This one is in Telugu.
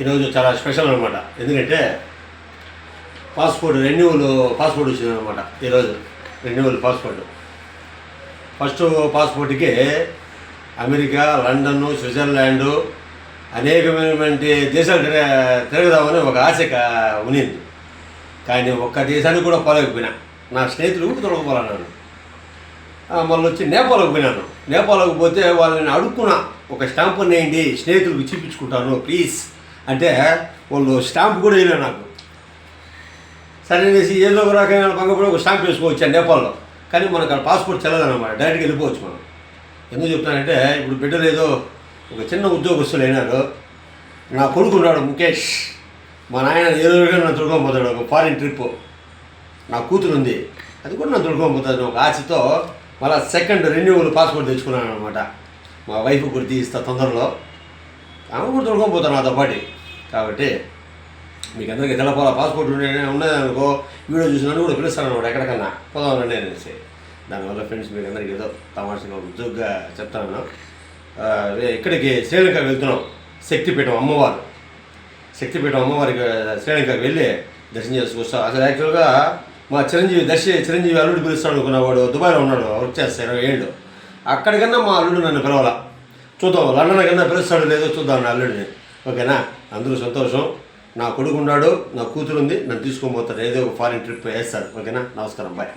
ఈరోజు చాలా స్పెషల్ అనమాట. ఎందుకంటే పాస్పోర్ట్ వచ్చిందనమాట. ఈరోజు రెన్యువల్ పాస్పోర్ట్. ఫస్ట్ పాస్పోర్ట్కి అమెరికా, లండన్, స్విట్జర్లాండు అనేకమైన దేశాలు తిరగదామని ఒక ఆశ ఉన్నింది. కానీ ఒక్క దేశానికి కూడా పోలేకపోయినా. నా స్నేహితులు కూడా తొలగిపోవాలన్నాను. మళ్ళీ వచ్చి నేపాల్కి పోయినాను. నేపాల్కి పోతే వాళ్ళని అడుక్కున్నా, ఒక స్టాంపు నేయండి, స్నేహితులకు చూపించుకుంటాను ప్లీజ్ అంటే వాళ్ళు స్టాంప్ కూడా వేయలే నాకు. సరే అనేసి ఏదో ఒక రకమైన పంగపడి ఒక స్టాంప్ వేసుకోవచ్చు నేపాల్లో. కానీ మనకు అక్కడ పాస్పోర్ట్ చెల్లదన్నమాట, డైరెక్ట్గా వెళ్ళిపోవచ్చు మనం. ఎందుకు చెప్తానంటే ఇప్పుడు బిడ్డలు ఏదో ఒక చిన్న ఉద్యోగస్తులు అయినారు. నా కొడుకు ఉన్నాడు ముఖేష్, మా నాయన ఏదో నన్ను తొడుకోపోతాడు ఒక ఫారిన్ ట్రిప్. నా కూతురు ఉంది, అది కూడా నన్ను తొడుకోపోతాను ఒక ఆశతో మళ్ళీ సెకండ్ రెన్యూవల్ పాస్పోర్ట్ తెచ్చుకున్నాను అనమాట. మా వైఫ్ కూడా తీస్తా తొందరలో, ఆమె కూడా తొడుకోపోతాను నాతో పాటు. కాబట్టి మీకు అందరికీ తెలపాల పాస్పోర్ట్ ఉన్నదనుకో, వీడియో చూసినట్టు కూడా పిలుస్తాను అనమాట, ఎక్కడికన్నా పోదామని అనేసి. దానివల్ల ఫ్రెండ్స్ మీకు అందరికీ ఏదో తమాషగా ఉద్యోగంగా చెప్తాను. ఇక్కడికి శ్రీలంక వెళ్తున్నాం. శక్తిపీఠం అమ్మవారికి శ్రీలంకకి వెళ్ళి దర్శనం చేసుకొస్తాం. అసలు యాక్చువల్గా మా చిరంజీవి అల్లుడు పిలుస్తాడు అనుకున్నవాడు దుబాయ్లో ఉన్నాడు, వర్క్ చేస్తాడు 20 ఏళ్ళు. అక్కడికన్నా మా అల్లుడు నన్ను పిలవాలా, చూద్దాం లండన్ కన్నా పిలుస్తాడు లేదో చూద్దాం నా అల్లుడిని. ఓకేనా, అందరూ సంతోషం. నా కొడుకు ఉన్నాడు, నా కూతురు ఉంది, నన్ను తీసుకొని పోతాడు, ఏదో ఒక ఫారిన్ ట్రిప్ వేస్తాడు. ఓకేనా, నమస్కారం, బాయ్.